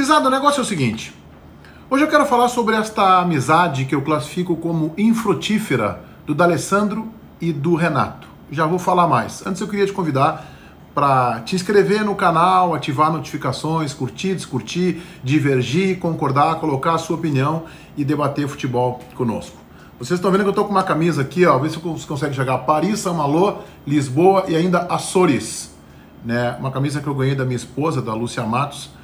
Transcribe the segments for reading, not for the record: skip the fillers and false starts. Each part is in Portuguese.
Gurizada, o negócio é o seguinte. Hoje eu quero falar sobre esta amizade que eu classifico como infrutífera do D'Alessandro e do Renato. Já vou falar mais. Antes eu queria te convidar para te inscrever no canal, ativar notificações, curtir, discutir, divergir, concordar, colocar a sua opinião e debater futebol conosco. Vocês estão vendo que eu estou com uma camisa aqui, ó, vê se você consegue chegar. Paris, Saint-Malo, Lisboa e ainda Açores. Né? Uma camisa que eu ganhei da minha esposa, da Lúcia Matos,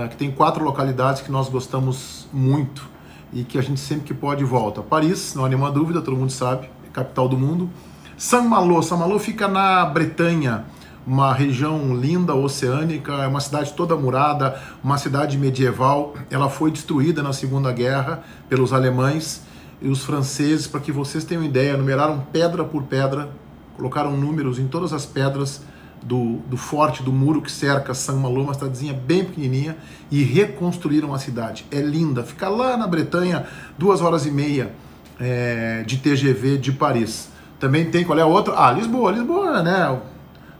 que tem 4 localidades que nós gostamos muito e que a gente sempre que pode volta. Paris, não há nenhuma dúvida, todo mundo sabe, é capital do mundo. Saint-Malo, Saint-Malo fica na Bretanha, uma região linda, oceânica, é uma cidade toda murada, uma cidade medieval. Ela foi destruída na Segunda Guerra pelos alemães e os franceses, para que vocês tenham ideia, numeraram pedra por pedra, colocaram números em todas as pedras do forte, do muro que cerca Saint-Malo, uma cidadezinha bem pequenininha, e reconstruíram a cidade. É linda, fica lá na Bretanha, 2h30 de TGV de Paris. Também tem, qual é a outra? Ah, Lisboa, né?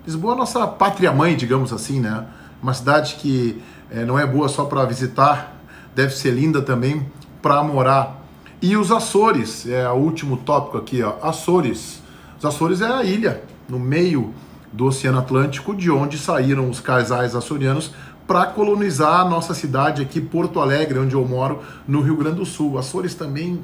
Lisboa é a nossa pátria-mãe, digamos assim, né? Uma cidade que não é boa só para visitar, deve ser linda também para morar. E os Açores, é o último tópico aqui, ó, Açores. Os Açores é a ilha, no meio do Oceano Atlântico, de onde saíram os casais açorianos para colonizar a nossa cidade aqui, Porto Alegre, onde eu moro, no Rio Grande do Sul. Açores também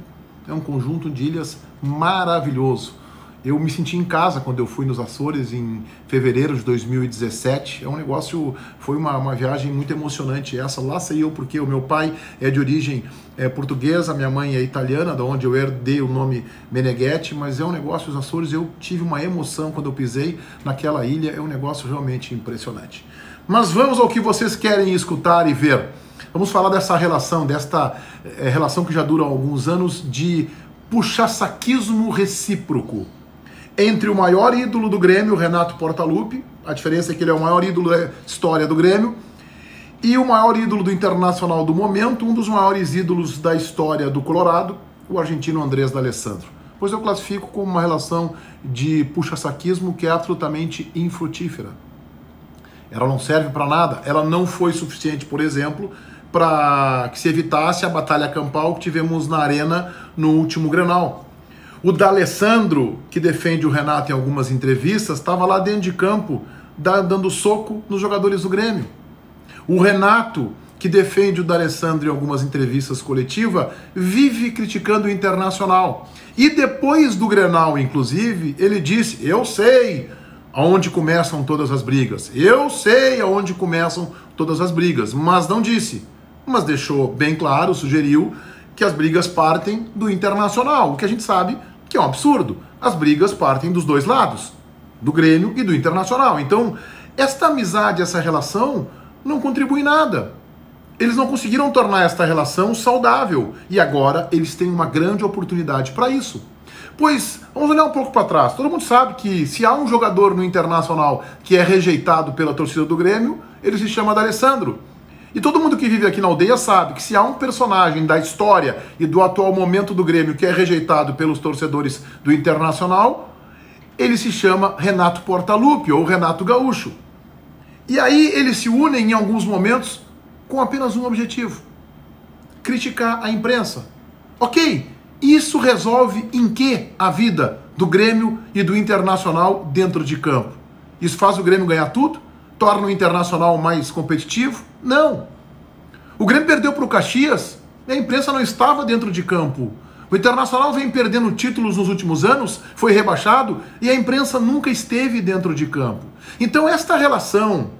é um conjunto de ilhas maravilhoso. Eu me senti em casa quando eu fui nos Açores em fevereiro de 2017. É um negócio, foi uma viagem muito emocionante essa. Lá sei eu porque o meu pai é de origem portuguesa, minha mãe é italiana, da onde eu herdei o nome Meneghetti, mas é um negócio, os Açores, eu tive uma emoção quando eu pisei naquela ilha, é um negócio realmente impressionante. Mas vamos ao que vocês querem escutar e ver. Vamos falar dessa relação, relação que já dura alguns anos de puxa-saquismo recíproco entre o maior ídolo do Grêmio, Renato Portaluppi, a diferença é que ele é o maior ídolo da história do Grêmio, e o maior ídolo do Internacional do momento, um dos maiores ídolos da história do Colorado, o argentino Andrés D'Alessandro. Pois eu classifico como uma relação de puxa-saquismo que é absolutamente infrutífera. Ela não serve para nada, ela não foi suficiente, por exemplo, para que se evitasse a batalha campal que tivemos na Arena no último Grenal. O D'Alessandro, que defende o Renato em algumas entrevistas, estava lá dentro de campo dando soco nos jogadores do Grêmio. O Renato, que defende o D'Alessandro em algumas entrevistas coletivas, vive criticando o Internacional. E depois do Grenal, inclusive, ele disse: eu sei aonde começam todas as brigas. Eu sei aonde começam todas as brigas. Mas não disse. Mas deixou bem claro, sugeriu que as brigas partem do Internacional. O que a gente sabe que é um absurdo. As brigas partem dos dois lados, do Grêmio e do Internacional. Então, esta amizade, essa relação, não contribui em nada. Eles não conseguiram tornar esta relação saudável. E agora eles têm uma grande oportunidade para isso. Pois, vamos olhar um pouco para trás. Todo mundo sabe que se há um jogador no Internacional que é rejeitado pela torcida do Grêmio, ele se chama D'Alessandro. E todo mundo que vive aqui na aldeia sabe que se há um personagem da história e do atual momento do Grêmio que é rejeitado pelos torcedores do Internacional, ele se chama Renato Portaluppi ou Renato Gaúcho. E aí eles se unem em alguns momentos com apenas um objetivo: criticar a imprensa. Ok, isso resolve em que a vida do Grêmio e do Internacional dentro de campo? Isso faz o Grêmio ganhar tudo? Torna o Internacional mais competitivo? Não. O Grêmio perdeu para o Caxias e a imprensa não estava dentro de campo. O Internacional vem perdendo títulos nos últimos anos, foi rebaixado e a imprensa nunca esteve dentro de campo. Então esta relação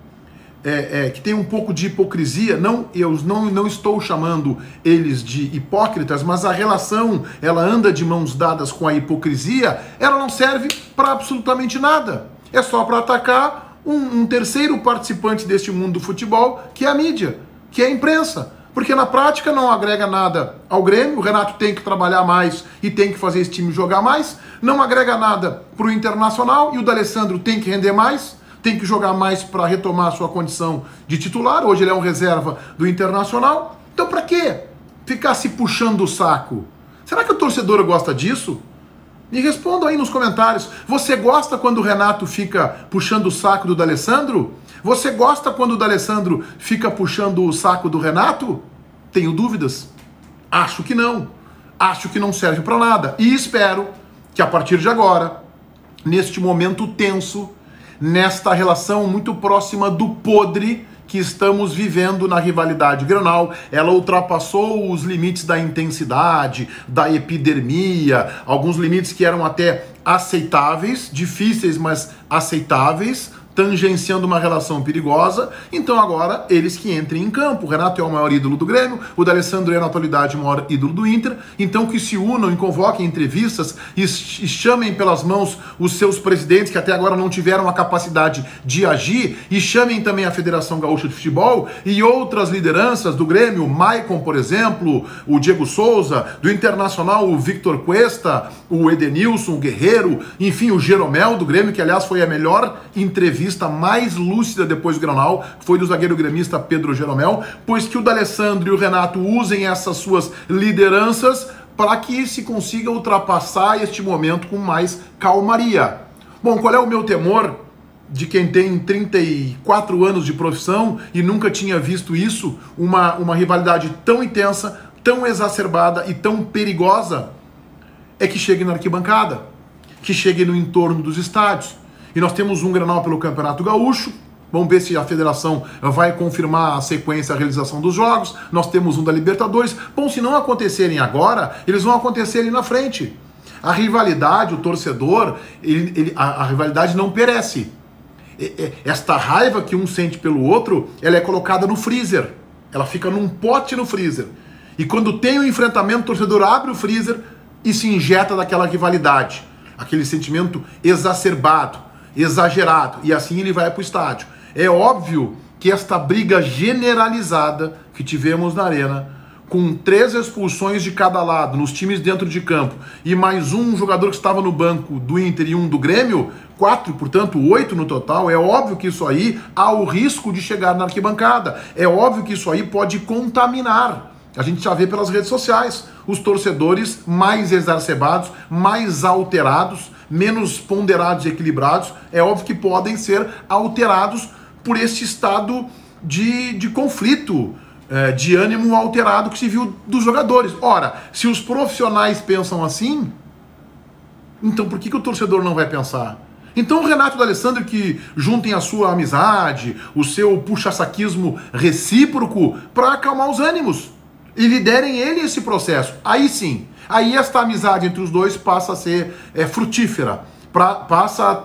que tem um pouco de hipocrisia, eu não estou chamando eles de hipócritas, mas a relação, ela anda de mãos dadas com a hipocrisia, ela não serve para absolutamente nada. É só para atacar um terceiro participante deste mundo do futebol, que é a mídia, que é a imprensa. Porque na prática não agrega nada ao Grêmio, o Renato tem que trabalhar mais e tem que fazer esse time jogar mais, não agrega nada para o Internacional e o D'Alessandro tem que render mais, tem que jogar mais para retomar a sua condição de titular, hoje ele é um reserva do Internacional. Então para quê ficar se puxando o saco? Será que o torcedor gosta disso? Me respondam aí nos comentários. Você gosta quando o Renato fica puxando o saco do D'Alessandro? Você gosta quando o D'Alessandro fica puxando o saco do Renato? Tenho dúvidas. Acho que não. Acho que não serve para nada. E espero que a partir de agora, neste momento tenso, nesta relação muito próxima do podre que estamos vivendo na rivalidade Grenal, ela ultrapassou os limites da intensidade, da epidermia, alguns limites que eram até aceitáveis, difíceis, mas aceitáveis, tangenciando uma relação perigosa. Então agora eles que entrem em campo. O Renato é o maior ídolo do Grêmio, o D'Alessandro é na atualidade o maior ídolo do Inter, então que se unam e convoquem entrevistas e chamem pelas mãos os seus presidentes que até agora não tiveram a capacidade de agir, e chamem também a Federação Gaúcha de Futebol e outras lideranças do Grêmio, o Maicon, por exemplo, o Diego Souza, do Internacional o Victor Cuesta, o Edenilson, o Guerreiro, enfim, o Jeromel do Grêmio, que aliás foi a melhor entrevista mais lúcida depois do Grenal, foi do zagueiro gremista Pedro Jeromel, pois que o D'Alessandro e o Renato usem essas suas lideranças para que se consiga ultrapassar este momento com mais calmaria. Bom, qual é o meu temor de quem tem 34 anos de profissão e nunca tinha visto isso, uma rivalidade tão intensa, tão exacerbada e tão perigosa? É que chegue na arquibancada, que chegue no entorno dos estádios. E nós temos um Grenal pelo Campeonato Gaúcho, vamos ver se a federação vai confirmar a sequência, a realização dos jogos. Nós temos um da Libertadores. Bom, se não acontecerem agora, eles vão acontecer ali na frente. A rivalidade, o torcedor, a rivalidade não perece. Esta raiva que um sente pelo outro, ela é colocada no freezer. Ela fica num pote no freezer. E quando tem o enfrentamento, o torcedor abre o freezer e se injeta daquela rivalidade. Aquele sentimento exacerbado, exagerado, e assim ele vai para o estádio. É óbvio que esta briga generalizada que tivemos na Arena, com 3 expulsões de cada lado, nos times dentro de campo, e mais um jogador que estava no banco do Inter e um do Grêmio, 4, portanto 8 no total, é óbvio que isso aí há o risco de chegar na arquibancada, é óbvio que isso aí pode contaminar. A gente já vê pelas redes sociais, os torcedores mais exacerbados, mais alterados, menos ponderados e equilibrados, é óbvio que podem ser alterados por este estado de conflito, de ânimo alterado que se viu dos jogadores. Ora, se os profissionais pensam assim, então por que o torcedor não vai pensar? Então o Renato e o D'Alessandro que juntem a sua amizade, o seu puxa-saquismo recíproco para acalmar os ânimos e liderem ele esse processo. Aí sim, aí esta amizade entre os dois passa a ser frutífera, passa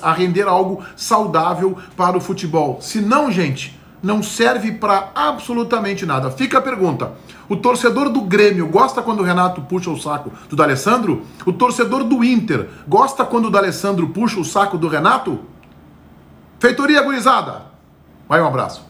a render algo saudável para o futebol. Se não, gente, não serve para absolutamente nada. Fica a pergunta: o torcedor do Grêmio gosta quando o Renato puxa o saco do D'Alessandro? O torcedor do Inter gosta quando o D'Alessandro puxa o saco do Renato? Feitoria gurizada! Vai, um abraço.